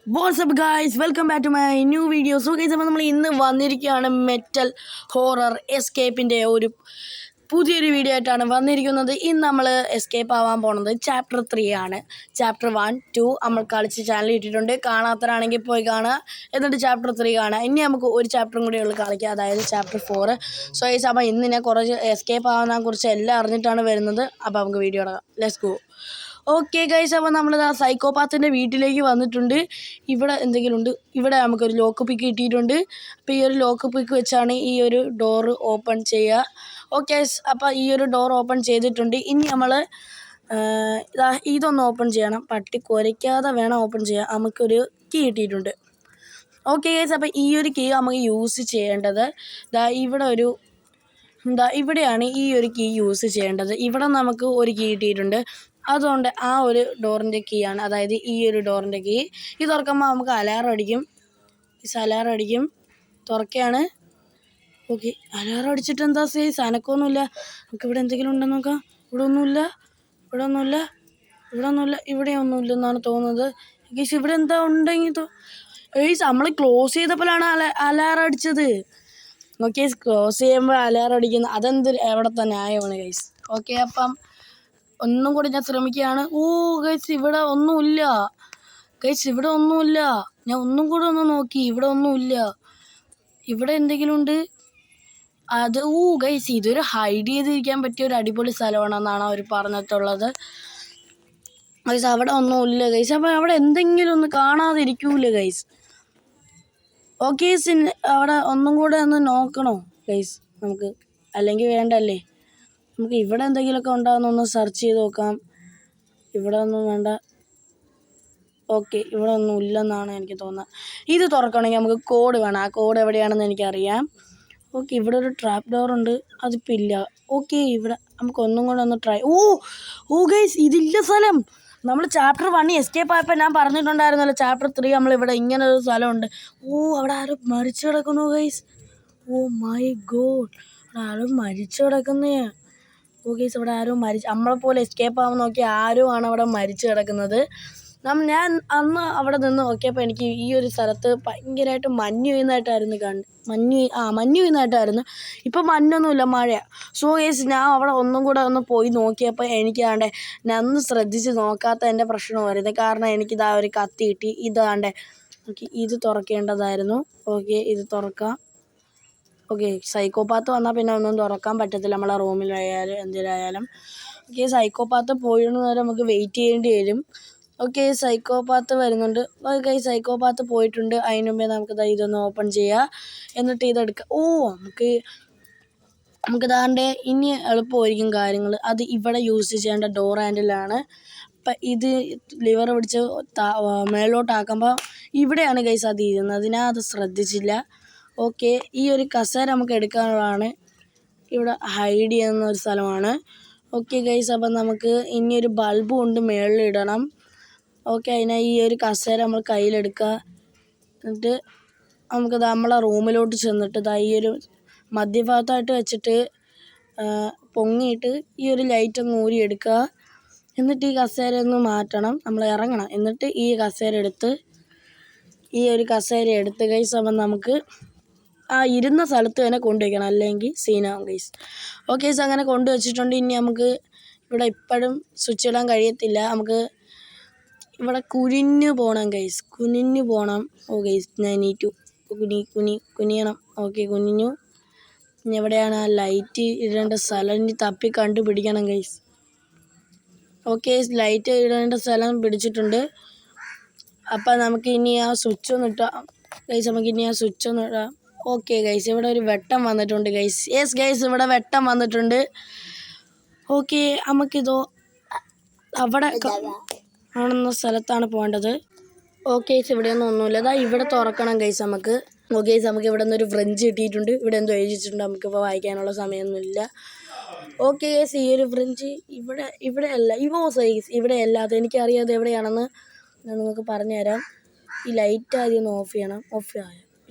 What's up guys, welcome back to my new video. So guys, നമ്മൾ ഇന്ന് വന്നിരിക്കുകയാണ് metal horror എസ്കേപ്പിൻ്റെ ഒരു പുതിയൊരു വീഡിയോ ആയിട്ടാണ് വന്നിരിക്കുന്നത്. ഇന്ന് നമ്മൾ എസ്കേപ്പ് ആവാൻ പോണത് ചാപ്റ്റർ 3 ആണ്. ചാപ്റ്റർ 1, 2 നമ്മൾ കളിച്ച് ചാനൽ ഇട്ടിട്ടുണ്ട്. കാണാത്തവരാണെങ്കിൽ പോയി കാണുക, എന്നിട്ട് ചാപ്റ്റർ 3 കാണുക. ഇനി നമുക്ക് ഒരു ചാപ്റ്ററും കൂടി ഉള്ളു കളിക്കുക, അതായത് ചാപ്റ്റർ 4. സോ ഗൈസ്, അപ്പോൾ ഇന്ന് ഞാൻ കുറച്ച് എസ്കേപ്പ് ആവാനെ കുറിച്ച് എല്ലാം അറിഞ്ഞിട്ടാണ് വരുന്നത്. അപ്പോൾ നമുക്ക് വീഡിയോ ഇടാം. Let's go. ഓക്കെ ഗൈസ്, അപ്പോൾ നമ്മളിതാ സൈക്കോപാത്തിൻ്റെ വീട്ടിലേക്ക് വന്നിട്ടുണ്ട്. ഇവിടെ എന്തെങ്കിലും ഉണ്ട്. ഇവിടെ നമുക്കൊരു ലോക്ക് പിക്ക് കിട്ടിയിട്ടുണ്ട്. അപ്പോൾ ഈ ഒരു ലോക്ക് പിക്ക് വെച്ചാണ് ഈ ഒരു ഡോറ് ഓപ്പൺ ചെയ്യുക. ഓക്കെ, അപ്പോൾ ഈ ഒരു ഡോർ ഓപ്പൺ ചെയ്തിട്ടുണ്ട്. ഇനി നമ്മൾ ഇതൊന്ന് ഓപ്പൺ ചെയ്യണം. പട്ടി കുരയ്ക്കാതെ വേണം ഓപ്പൺ ചെയ്യാൻ. നമുക്കൊരു കീ കിട്ടിയിട്ടുണ്ട്. ഓക്കെ ഗൈസ്, അപ്പോൾ ഈ ഒരു കീ നമുക്ക് യൂസ് ചെയ്യേണ്ടത് ഇവിടെയാണ് ഈ ഒരു കീ യൂസ് ചെയ്യേണ്ടത്. ഇവിടെ നമുക്ക് ഒരു കീ കിട്ടിയിട്ടുണ്ട്. അതുകൊണ്ട് ആ ഒരു ഡോറിൻ്റെ കീ ആണ്, അതായത് ഈ ഒരു ഡോറിൻ്റെ കീ. ഇത് തുറക്കുമ്പോൾ നമുക്ക് അലാറം അടിക്കും. തുറക്കുകയാണ്. ഓക്കെ, അലാറം അടിച്ചിട്ട് എന്താ സൈസ് അനക്കൊന്നുമില്ല. നമുക്ക് ഇവിടെ എന്തെങ്കിലും ഉണ്ടെന്ന് നോക്കാം. ഇവിടെ ഒന്നുമില്ല. ഇവിടെ ഒന്നുമില്ലെന്നാണ് തോന്നുന്നത്. ഗൈസ്, ഇവിടെ എന്താ ഉണ്ടെങ്കിൽ ഗൈസ്, നമ്മൾ ക്ലോസ് ചെയ്തപ്പോഴാണ് അലാറം അടിച്ചത്. ഓക്കെ, ക്ലോസ് ചെയ്യുമ്പോൾ അലാറം അടിക്കുന്നത് അതെന്ത് എവിടത്തെ ന്യായമാണ് ഗൈസ്. ഓക്കെ, അപ്പം ഒന്നും കൂടി ഞാൻ ശ്രമിക്കുകയാണ്. ഗൈസ്, ഇവിടെ ഒന്നുമില്ല. ഞാൻ ഒന്നും കൂടെ ഒന്ന് നോക്കി, ഇവിടെ ഒന്നുമില്ല. ഇവിടെ എന്തെങ്കിലും ഉണ്ട്. അത് ഗൈസ്, ഇതൊരു ഹൈഡ് ചെയ്തിരിക്കാൻ പറ്റിയ ഒരു അടിപൊളി സ്ഥലമാണെന്നാണ് അവർ പറഞ്ഞിട്ടുള്ളത്. ഗൈസ്, അവിടെ ഒന്നുമില്ല ഗൈസ്. അപ്പം അവിടെ എന്തെങ്കിലും ഒന്ന് കാണാതിരിക്കൂല ഗൈസ്. ഓക്കെ, അവിടെ ഒന്നും കൂടെ ഒന്ന് നോക്കണോ ഗൈസ് നമുക്ക്? അല്ലെങ്കിൽ വേണ്ടല്ലേ, നമുക്ക് ഇവിടെ എന്തെങ്കിലുമൊക്കെ ഉണ്ടാകുന്നൊന്ന് സെർച്ച് ചെയ്ത് നോക്കാം. ഇവിടെ ഒന്നും വേണ്ട. ഓക്കെ, ഇവിടെ ഒന്നും ഇല്ലെന്നാണ് എനിക്ക് തോന്നുന്നത്. ഇത് തുറക്കണമെങ്കിൽ നമുക്ക് കോഡ് വേണം. ആ കോഡ് എവിടെയാണെന്ന് എനിക്കറിയാം. ഓക്കെ, ഇവിടെ ഒരു ട്രാപ്പ് ഡോർ ഉണ്ട്, അതിപ്പോൾ ഇല്ല. ഓക്കെ, ഇവിടെ നമുക്ക് ഒന്നും കൂടെ ഒന്ന് ട്രൈ. ഗൈസ്, ഇതില്ല സ്ഥലം. നമ്മൾ ചാപ്റ്റർ 1 എസ്കേപ്പ് ആയപ്പോൾ ഞാൻ പറഞ്ഞിട്ടുണ്ടായിരുന്നല്ലോ, ചാപ്റ്റർ 3 നമ്മളിവിടെ ഇങ്ങനെ ഒരു സ്ഥലമുണ്ട്. അവിടെ ആരും മരിച്ചു കിടക്കുന്നു ഗൈസ്. മൈ ഗോഡ്, അവിടെ ആരും മരിച്ചു കിടക്കുന്നേ. ഗൈസ്, ഇവിടെ ആരും നമ്മളെപ്പോലെ എസ്കേപ്പ് ആവാൻ നോക്കി ആരുമാണ് അവിടെ മരിച്ചു കിടക്കുന്നത്. ഞാൻ അന്ന് അവിടെ നിന്ന് നോക്കിയപ്പോൾ എനിക്ക് ഈ ഒരു സ്ഥലത്ത് ഭയങ്കരമായിട്ട് മഞ്ഞ് വീഴുന്നതായിട്ടായിരുന്നു. ഇപ്പം മഞ്ഞൊന്നുമില്ല, മഴയാണ്. സോ ഗൈസ്, ഞാൻ അവിടെ ഒന്നും കൂടെ ഒന്ന് പോയി നോക്കിയപ്പോൾ എനിക്കാണ്ട് ഞാൻ ഒന്ന് ശ്രദ്ധിച്ച് നോക്കാത്ത എൻ്റെ പ്രശ്നമായിരുന്നു. കാരണം എനിക്കിതാ ഒരു കത്തി കിട്ടി. ഓക്കെ, ഇത് തുറക്കേണ്ടതായിരുന്നു. ഓക്കെ, ഇത് തുറക്കാം. ഓക്കെ, സൈക്കോപാത്ത് വന്നാൽ പിന്നെ ഒന്നും തുറക്കാൻ പറ്റത്തില്ല, നമ്മളെ റൂമിലായാലും എന്തിലായാലും. ഓക്കെ, സൈക്കോപാത്ത് പോയിരുന്നവരെ നമുക്ക് വെയിറ്റ് ചെയ്യേണ്ടി വരും. ഓക്കെ, സൈക്കോപാത്ത് വരുന്നുണ്ട്. ഓക്കെ, സൈക്കോപാത്ത് പോയിട്ടുണ്ട്. അതിന് മുമ്പേ നമുക്ക് ഇതൊന്ന് ഓപ്പൺ ചെയ്യുക, എന്നിട്ട് ഇതെടുക്കാം. നമുക്ക് ദാണ്ടെ ഇനി എളുപ്പമായിരിക്കും കാര്യങ്ങൾ. അത് ഇവിടെ യൂസ് ചെയ്യേണ്ട ഡോർ ഹാൻഡിലാണ്. അപ്പം ഇത് ലിവർ പിടിച്ച് മേലോട്ടാക്കുമ്പോൾ ഇവിടെയാണ് ഗൈസ് അത് ഇരുന്നത്. ഞാൻ അത് ശ്രദ്ധിച്ചില്ല. ഓക്കെ, ഈ ഒരു കസേര നമുക്ക് എടുക്കാനുള്ളതാണ്. ഇവിടെ ഹൈഡ് ചെയ്യുന്ന ഒരു സ്ഥലമാണ്. ഓക്കെ ഗൈസ്, അപ്പം നമുക്ക് ഇനിയൊരു ബൾബും കൊണ്ട് മേളിലിടണം. ഓക്കെ, അതിനായി ഈ ഒരു കസേര നമ്മൾ കയ്യിലെടുക്കുക. എന്നിട്ട് നമുക്ക് നമ്മളെ റൂമിലോട്ട് ചെന്നിട്ട് ഈ ഒരു മധ്യഭാഗത്തായിട്ട് വെച്ചിട്ട് പൊങ്ങിയിട്ട് ഈ ഒരു ലൈറ്റ് അങ്ങ് ഊരിയെടുക്കുക. എന്നിട്ട് ഈ കസേര ഒന്ന് മാറ്റണം, നമ്മൾ ഇറങ്ങണം. എന്നിട്ട് ഈ കസേര എടുത്ത് ഗൈസ്, അപ്പം നമുക്ക് ആ ഇരുന്ന സ്ഥലത്ത് തന്നെ കൊണ്ടുവയ്ക്കണം, അല്ലെങ്കിൽ സീനാവും ഗൈസ്. ഓക്കെ ഗൈസ്, അങ്ങനെ കൊണ്ടുവച്ചിട്ടുണ്ട്. ഇനി നമുക്ക് ഇവിടെ ഇപ്പോഴും സ്വിച്ച് ഇടാൻ കഴിയത്തില്ല. നമുക്ക് ഇവിടെ കുനിഞ്ഞു പോകണം ഗൈസ്, ഗൈസ്, ഞാൻ നീറ്റു കുനിയണം. ഓക്കെ, കുനിഞ്ഞു. ഇനി എവിടെയാണ് ആ ലൈറ്റ് ഇടേണ്ട സ്ഥലം? ഇനി തപ്പി കണ്ടുപിടിക്കണം ഗൈസ്. ഓക്കെ, ലൈറ്റ് ഇടേണ്ട സ്ഥലം പിടിച്ചിട്ടുണ്ട്. അപ്പം നമുക്ക് ഇനി ആ സ്വിച്ച് ഒന്ന് ഇട്ടാം ഗൈസ്. ഓക്കെ ഗൈസ്, ഇവിടെ ഒരു വെട്ടം വന്നിട്ടുണ്ട് ഗൈസ്. യെസ് ഗൈസ്, ഇവിടെ വെട്ടം വന്നിട്ടുണ്ട്. ഓക്കെ, നമുക്കിതോ അവിടെ കാണുന്ന സ്ഥലത്താണ് പോകേണ്ടത്. ഓക്കെ ഗൈസ്, ഇവിടെയൊന്നും ഒന്നുമില്ല. ഇവിടെ തുറക്കണം ഗൈസ് നമുക്ക്. ഓക്കെ ഗൈസ്, നമുക്ക് ഇവിടെ നിന്നൊരു ഫ്രഞ്ച് കിട്ടിയിട്ടുണ്ട്. ഇവിടെ എന്തോ എഴുതിയിട്ടുണ്ട്, നമുക്കിപ്പോൾ വായിക്കാനുള്ള സമയമൊന്നുമില്ല. ഓക്കെ ഗൈസ്, ഈ ഒരു ഫ്രഞ്ച് ഇവിടെയല്ല, ഇവിടെയല്ല. അത് എനിക്കറിയാതെ എവിടെയാണെന്ന് ഞാൻ നിങ്ങൾക്ക് പറഞ്ഞുതരാം. ഈ ലൈറ്റ് ആദ്യം ഒന്ന് ഓഫ് ചെയ്യണം.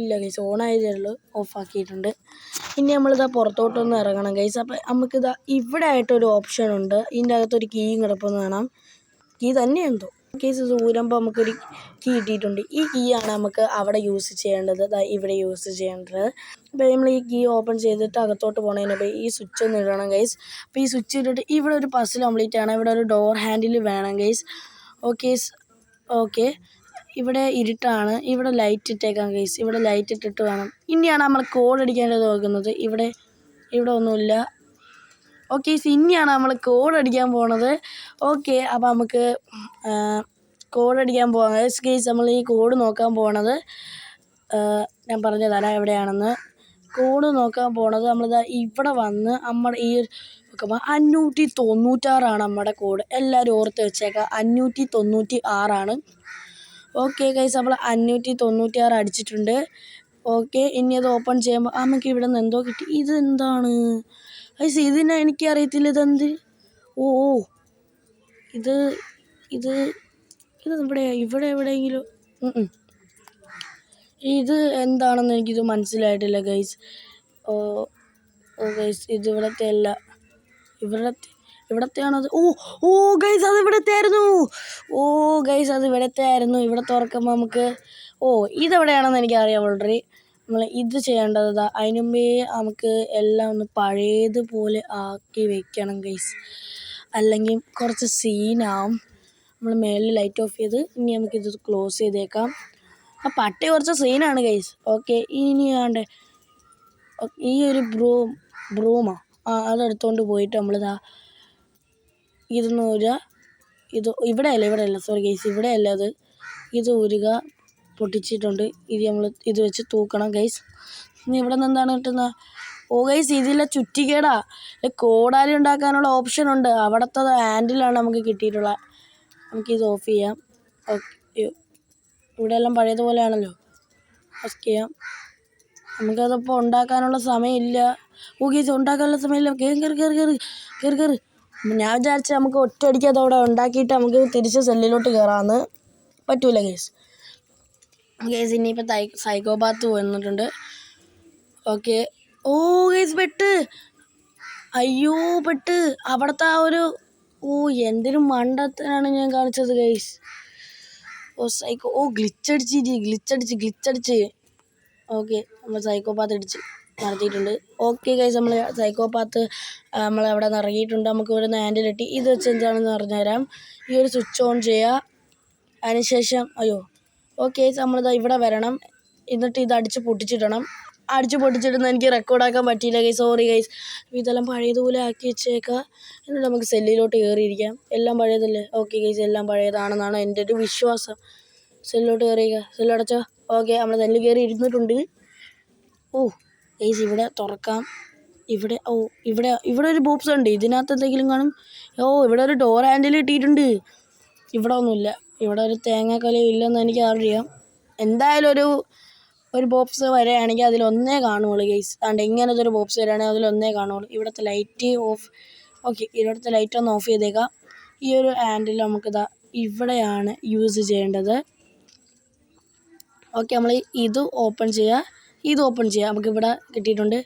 ഇല്ല ഗൈസ്, ഓണായതേ ഓഫാക്കിയിട്ടുണ്ട്. ഇനി നമ്മളിതാ പുറത്തോട്ടൊന്ന് ഇറങ്ങണം ഗൈസ്. അപ്പം നമുക്കിതാ ഇവിടെ ആയിട്ടൊരു ഓപ്ഷൻ ഉണ്ട്. ഇതിൻ്റെ അകത്തൊരു കീയും കിടപ്പൊന്ന് കാണാം. കീ തന്നെ എന്തോ. കേസ് ഊരുമ്പോൾ നമുക്കൊരു കീ കിട്ടിയിട്ടുണ്ട്. ഈ കീ ആണ് നമുക്ക് അവിടെ യൂസ് ചെയ്യേണ്ടത്, ഇവിടെ യൂസ് ചെയ്യേണ്ടത്. അപ്പോൾ നമ്മൾ ഈ കീ ഓപ്പൺ ചെയ്തിട്ട് അകത്തോട്ട് പോകണതിന് ഈ സ്വിച്ച് ഒന്ന് ഇടണം ഗൈസ്. അപ്പോൾ ഈ സ്വിച്ച് ഇട്ടിട്ട് ഇവിടെ ഒരു പസിൽ കംപ്ലീറ്റ് ആണ്. ഇവിടെ ഒരു ഡോർ ഹാൻഡിൽ വേണം ഗൈസ്. ഓക്കെ ഇവിടെ ഇരുട്ടാണ്, ഇവിടെ ലൈറ്റ് ഇട്ടേക്കാം ഗൈസ്. ഇവിടെ ലൈറ്റ് ഇട്ടിട്ട് വേണം. ഇനിയാണ് നമ്മൾ കോഡ് അടിക്കേണ്ടത് നോക്കുന്നത്. ഇവിടെ ഒന്നുമില്ല. ഓക്കെ ഇനിയാണ് നമ്മൾ കോഡ് അടിക്കാൻ പോണത്. ഓക്കെ അപ്പോൾ നമുക്ക് കോഡ് അടിക്കാൻ പോകാം ഗൈസ്. നമ്മൾ ഈ കോഡ് നോക്കാൻ പോണത് ഞാൻ പറഞ്ഞു തരാം എവിടെയാണെന്ന്. കോഡ് നോക്കാൻ പോണത് നമ്മളിതാ ഇവിടെ വന്ന് നമ്മുടെ ഈ നോക്കുമ്പോൾ 596 നമ്മുടെ കോഡ്. എല്ലാവരും ഓർത്ത് വെച്ചേക്കാം, 596. ഓക്കെ ഗൈസ് നമ്മൾ 596 അടിച്ചിട്ടുണ്ട്. ഓക്കെ ഇനി അത് ഓപ്പൺ ചെയ്യുമ്പോൾ നമുക്ക് ഇവിടെ നിന്ന് എന്തോ കിട്ടി. ഇതെന്താണ് ഗൈസ്? ഇതിനെ എനിക്കറിയത്തില്ല ഇതെന്ത്. ഓ ഇത് ഇവിടെ എവിടെയെങ്കിലും ഇത് എന്താണെന്ന് എനിക്കിത് മനസ്സിലായിട്ടില്ല ഗൈസ്. ഗൈസ് ഇത് ഇവിടത്തെ അല്ല, ഇവിടത്തെയാണത്. ഗൈസ് അത് ഇവിടത്തെ ആയിരുന്നു. ഇവിടെ തുറക്കുമ്പോൾ നമുക്ക് ഇതെവിടെയാണെന്ന് എനിക്കറിയാം ഓൾറെഡി. നമ്മൾ ഇത് ചെയ്യേണ്ടത് അതിന് മുമ്പേ നമുക്ക് എല്ലാം ഒന്ന് പഴയതുപോലെ ആക്കി വെക്കണം ഗൈസ്, അല്ലെങ്കിൽ കുറച്ച് സീനാവും. നമ്മൾ മേളിൽ ലൈറ്റ് ഓഫ് ചെയ്ത് ഇനി നമുക്കിത് ക്ലോസ് ചെയ്തേക്കാം. ആ പട്ടി കുറച്ച് സീനാണ് ഗൈസ്. ഓക്കെ ഇനി വേണ്ടേ ഈ ഒരു ബ്രൂമാ അതെടുത്തുകൊണ്ട് പോയിട്ട് നമ്മളിതാ ഇതൊന്ന് ഊരുക. ഇവിടെയല്ല സോറി ഗൈസ്, ഇവിടെയല്ല ഇത് ഊരുക. പൊട്ടിച്ചിട്ടുണ്ട്. ഇത് വെച്ച് തൂക്കണം ഗൈസ്. ഇനി ഇവിടെ നിന്ന് എന്താണ് കിട്ടുന്നത്? ഗൈസ് ഇതിലെ ചുറ്റികേടാ. കോടാലി ഉണ്ടാക്കാനുള്ള ഓപ്ഷൻ ഉണ്ട്. അവിടുത്തെ ഹാൻഡിലാണ് നമുക്ക് കിട്ടിയിട്ടുള്ളത്. നമുക്കിത് ഓഫ് ചെയ്യാം. ഓക്കെ ഇവിടെ എല്ലാം പഴയതുപോലെയാണല്ലോ. ഓഫ് ചെയ്യാം. നമുക്കതിപ്പോൾ ഉണ്ടാക്കാനുള്ള സമയമില്ല. ഗൈസ് ഉണ്ടാക്കാനുള്ള സമയമില്ല. കയറി. ഞാൻ വിചാരിച്ച നമുക്ക് ഒറ്റയടിക്ക് അതവിടെ ഉണ്ടാക്കിയിട്ട് നമുക്ക് തിരിച്ച് സെല്ലിലോട്ട് കയറാമെന്ന്. പറ്റൂല ഗൈസ്. ഇനിയിപ്പോൾ സൈക്കോപാത്ത് വന്നിട്ടുണ്ട്. ഓക്കെ ഗൈസ് പെട്ട് അവിടുത്തെ ആ ഒരു എന്തൊരു മണ്ടത്തനാണ് ഞാൻ കാണിച്ചത് ഗൈസ്. ഗ്ലിച്ചടിച്ച്. ഓക്കെ നമ്മൾ സൈക്കോപാത്ത് അടിച്ച് നടത്തിയിട്ടുണ്ട്. ഓക്കെ ഗൈസ് നമ്മൾ സൈക്കോപാത്ത് അവിടെ നിന്ന് ഇറങ്ങിയിട്ടുണ്ട്. നമുക്ക് ഇവിടെ നിന്ന് ഹാൻഡിൽ കിട്ടി. ഇത് വെച്ച് എന്താണെന്ന് പറഞ്ഞുതരാം. ഈ ഒരു സ്വിച്ച് ഓൺ ചെയ്യുക. അതിനുശേഷം ഓക്കെ നമ്മളിതാ ഇവിടെ വരണം. എന്നിട്ട് ഇത് അടിച്ച് പൊട്ടിച്ചിടണം. എനിക്ക് റെക്കോർഡാക്കാൻ പറ്റിയില്ല ഗൈസ്, സോറി ഗൈസ്. ഇതെല്ലാം പഴയതുപോലെ ആക്കി വെച്ചേക്കാം. എന്നിട്ട് നമുക്ക് സെല്ലിലോട്ട് കയറിയിരിക്കാം. എല്ലാം പഴയതല്ലേ? ഓക്കെ ഗൈസ് എല്ലാം പഴയതാണെന്നാണ് എൻ്റെ ഒരു വിശ്വാസം. സെല്ലിലോട്ട് കയറിയേക്കാം. സെല്ലടച്ചോ? ഓക്കെ നമ്മൾ സെല്ലിൽ കയറി ഇരുന്നിട്ടുണ്ട്. ഗൈസ് ഇവിടെ തുറക്കാം. ഇവിടെ ഒരു ബോക്സ് ഉണ്ട്. ഇതിനകത്ത് എന്തെങ്കിലും കാണും. ഇവിടെ ഒരു ഡോർ ഹാൻഡിൽ കിട്ടിയിട്ടുണ്ട്. ഇവിടെ ഒന്നുമില്ല. ഇവിടെ ഒരു തേങ്ങാക്കൊലയും ഇല്ലെന്ന് എനിക്ക് അറിയാം. എന്തായാലും ഒരു ബോക്സ് വരികയാണെങ്കിൽ അതിലൊന്നേ കാണുള്ളൂ ഗൈസ്. അതുകൊണ്ട് ഇങ്ങനത്തെ ഒരു ബോക്സ് വരികയാണെങ്കിൽ അതിലൊന്നേ കാണുള്ളൂ. ഇവിടുത്തെ ലൈറ്റ് ഓഫ്. ഓക്കെ ഇവിടുത്തെ ലൈറ്റ് ഒന്ന് ഓഫ് ചെയ്തേക്കാം. ഈ ഒരു ഹാൻഡിൽ നമുക്കിതാ ഇവിടെയാണ് യൂസ് ചെയ്യേണ്ടത്. ഓക്കെ നമ്മൾ ഇത് ഓപ്പൺ ചെയ്യുക. നമുക്കിവിടെ കിട്ടിയിട്ടുണ്ട്.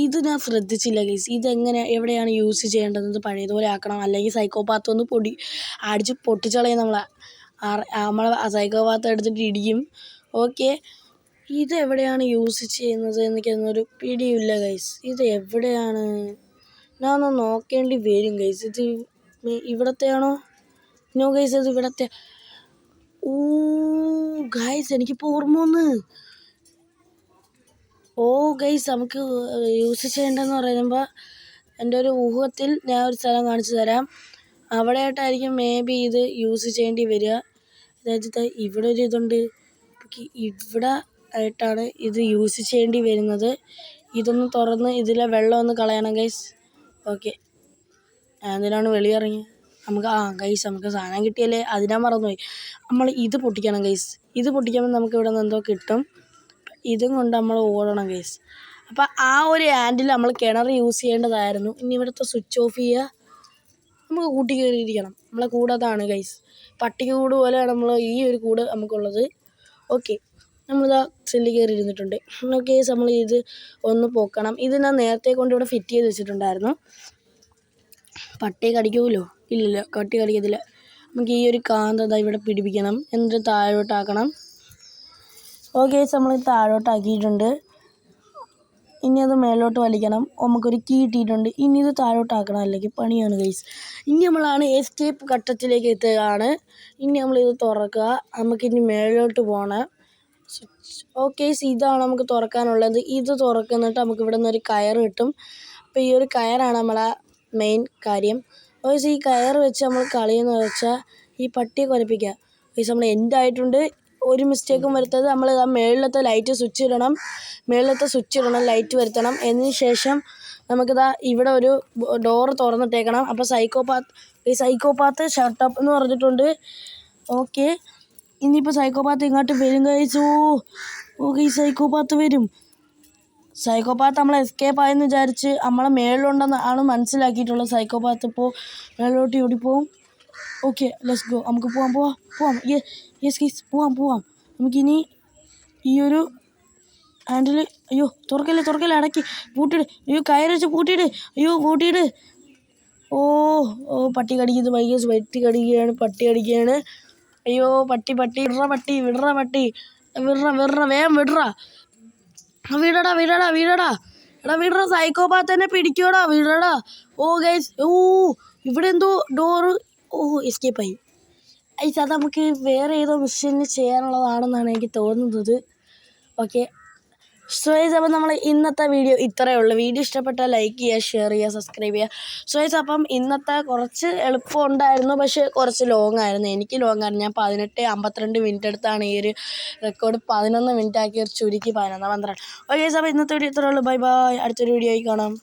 ഇത് ഞാൻ ശ്രദ്ധിച്ചില്ല ഗൈസ്. എവിടെയാണ് യൂസ് ചെയ്യേണ്ടത്? പഴയതുപോലെ ആക്കണം, അല്ലെങ്കിൽ സൈക്കോപാത്ത് ഒന്ന് അടിച്ച് പൊട്ടിച്ചളയും നമ്മളെ സൈക്കോപാത്ത് എടുത്തിട്ട് ഇടിക്കും. ഓക്കെ ഇതെവിടെയാണ് യൂസ് ചെയ്യുന്നത് എനിക്കൊന്നൊരു പിടിയില്ല ഗൈസ്. ഇത് എവിടെയാണ്? ഞാൻ ഒന്ന് നോക്കേണ്ടി വരും ഗൈസ്. ഇത് ഇവിടത്തെയാണോ? നോ ഗൈസ് ഇത് ഇവിടത്തെ. ഗൈസ് എനിക്കിപ്പോൾ ഓർമ്മ വന്ന്. ഗൈസ് നമുക്ക് യൂസ് ചെയ്യേണ്ടതെന്ന് പറയുമ്പോൾ എൻ്റെ ഒരു ഊഹത്തിൽ ഞാൻ ഒരു സ്ഥലം കാണിച്ചു തരാം. അവിടെയായിട്ടായിരിക്കും മേ ബി ഇത് യൂസ് ചെയ്യേണ്ടി വരിക. അതായത് ഇവിടെ ഒരു ഇതുണ്ട്. ഇവിടെ ആയിട്ടാണ് ഇത് യൂസ് ചെയ്യേണ്ടി വരുന്നത്. ഇതൊന്ന് തുറന്ന് ഇതിലെ വെള്ളം ഒന്ന് കളയണം ഗൈസ്. ഓക്കെ എന്തിനാണ് വെളിയിറങ്ങി? ഗൈസ് നമുക്ക് സാധനം കിട്ടിയല്ലേ, അതിനാ മറന്നുപോയി. നമ്മൾ ഇത് പൊട്ടിക്കണം ഗൈസ്. ഇത് പൊട്ടിക്കുമ്പോൾ നമുക്ക് ഇവിടെ നിന്ന് എന്തോ കിട്ടും. ഇതും കൊണ്ട് നമ്മൾ ഓടണം ഗൈസ്. അപ്പം ആ ഒരു ഹാൻഡിൽ നമ്മൾ കിണർ യൂസ് ചെയ്യേണ്ടതായിരുന്നു. ഇനി ഇവിടുത്തെ സ്വിച്ച് ഓഫ് ചെയ്യുക. നമുക്ക് കൂട്ടി കയറിയിരിക്കണം. നമ്മളെ കൂടതാണ് ഗൈസ്. പട്ടിക കൂട് പോലെയാണ് ഈ ഒരു കൂട് നമുക്കുള്ളത്. ഓക്കെ നമ്മളിതാ സെല്ലിൽ കയറി ഇരുന്നിട്ടുണ്ട്. ഓക്കെ നമ്മൾ ഇത് ഒന്ന് പൊക്കണം. ഇത് ഞാൻ നേരത്തെ കൊണ്ട് ഇവിടെ ഫിറ്റ് ചെയ്ത് വെച്ചിട്ടുണ്ടായിരുന്നു. പട്ടി കടിക്കുമല്ലോ? ഇല്ലല്ലോ, പട്ടി കടിക്കത്തില്ല. നമുക്ക് ഈ ഒരു കാന്ത ഇവിടെ പിടിപ്പിക്കണം, എന്നിട്ട് താഴോട്ടാക്കണം. ഓക്കെ ഗൈസ്, നമ്മൾ താഴോട്ടാക്കിയിട്ടുണ്ട്. ഇനി അത് മേലോട്ട് വലിക്കണം. നമുക്കൊരു കീ ഇട്ടിട്ടുണ്ട്. ഇനി ഇത് താഴോട്ടാക്കണം, അല്ലെങ്കിൽ പണിയാണ് ഗൈസ്. ഇനി നമ്മളാണ് എസ്കേപ്പ് ഘട്ടത്തിലേക്ക് എത്തുകയാണ്. ഇനി നമ്മളിത് തുറക്കുക. നമുക്കിനി മേലോട്ട് പോകണം. ഓക്കെ, ഇതാണ് നമുക്ക് തുറക്കാനുള്ളത്. ഇത് തുറക്കുന്നിട്ട് നമുക്ക് ഇവിടെ നിന്നൊരു കയർ കിട്ടും. അപ്പോൾ ഈ ഒരു കയറാണ് നമ്മളെ മെയിൻ കാര്യം. ഓക്കെ, ഈ കയർ വെച്ച് നമ്മൾ കളിയെന്ന് വെച്ചാൽ ഈ പട്ടിയെ കുരപ്പിക്കുക. ഓക്കെ, നമ്മൾ എൻഡായിട്ടുണ്ട്. ഒരു മിസ്റ്റേക്കും വരുത്തത്. നമ്മൾ മേളിലത്തെ ലൈറ്റ് സ്വിച്ച് ഇടണം, ലൈറ്റ് വരുത്തണം. എന്നതിന് ശേഷം നമുക്കിതാ ഇവിടെ ഒരു ഡോറ് തുറന്നിട്ടേക്കണം. അപ്പോൾ സൈക്കോപാത്ത് ഷട്ടപ്പ് എന്ന് പറഞ്ഞിട്ടുണ്ട്. ഓക്കെ, ഇനിയിപ്പോൾ സൈക്കോപാത്ത് ഇങ്ങോട്ട് വരും കഴിച്ചു. ഓക്കെ, സൈക്കോപാത്ത് വരും. സൈക്കോപാത്ത് നമ്മൾ എസ്കേപ്പ് ആയെന്ന് വിചാരിച്ച് നമ്മളെ മേളിലുണ്ടെന്നാണ് മനസ്സിലാക്കിയിട്ടുള്ളത്. സൈക്കോപാത്ത് ഇപ്പോൾ മേളിലോട്ട് ഓടിപ്പോവും. Okay, let's go. നമുക്ക് പോവാം. യെസ് ഗൈസ്, പോവാം. നമുക്കിനി ഈ ഒരു ഹാൻഡിൽ, അയ്യോ തുറക്കല്ലേ, അടക്കി പൂട്ടിയിട്. അയ്യോ കയറ് വെച്ച് പൂട്ടിയിട്. ഓ പട്ടി കടിക്കുന്നത് വൈകി, പട്ടി കടിക്കുകയാണ്. അയ്യോ പട്ടി വിടറ പട്ടി, വേഗം വിടറ. വിടടാ, സൈക്കോപാത്ത് തന്നെ പിടിക്കോടാ, വിടടാ. ഓ ഗൈസ്, ഇവിടെ എന്തോ ഡോറ് എസ്കേപ്പായി. അത് നമുക്ക് വേറെ ഏതോ മിഷനിൽ ചെയ്യാനുള്ളതാണെന്നാണ് എനിക്ക് തോന്നുന്നത്. ഓക്കെ, സോ ഗൈസ്, അപ്പം നമ്മൾ ഇന്നത്തെ വീഡിയോ ഇത്രയേ ഉള്ളൂ. വീഡിയോ ഇഷ്ടപ്പെട്ടാൽ ലൈക്ക് ചെയ്യുക, ഷെയർ ചെയ്യുക, സബ്സ്ക്രൈബ് ചെയ്യുക. സോ ഗൈസ്, അപ്പം ഇന്നത്തെ കുറച്ച് എളുപ്പം ഉണ്ടായിരുന്നു, പക്ഷേ കുറച്ച് ലോങ് ആയിരുന്നു. എനിക്ക് ലോങ് ആയിരുന്നു. ഞാൻ 18:52 മിനിറ്റ് എടുത്താണ് ഈ ഒരു റെക്കോർഡ് 11 മിനിറ്റ് ആക്കി ചുരുക്കി 11:12. ഓക്കെ ഗൈസ്, അപ്പോൾ ഇന്നത്തെ വീഡിയോ ഇത്രയേ ഉള്ളൂ. ബൈ. അടുത്തൊരു വീഡിയോ ആയി കാണാം.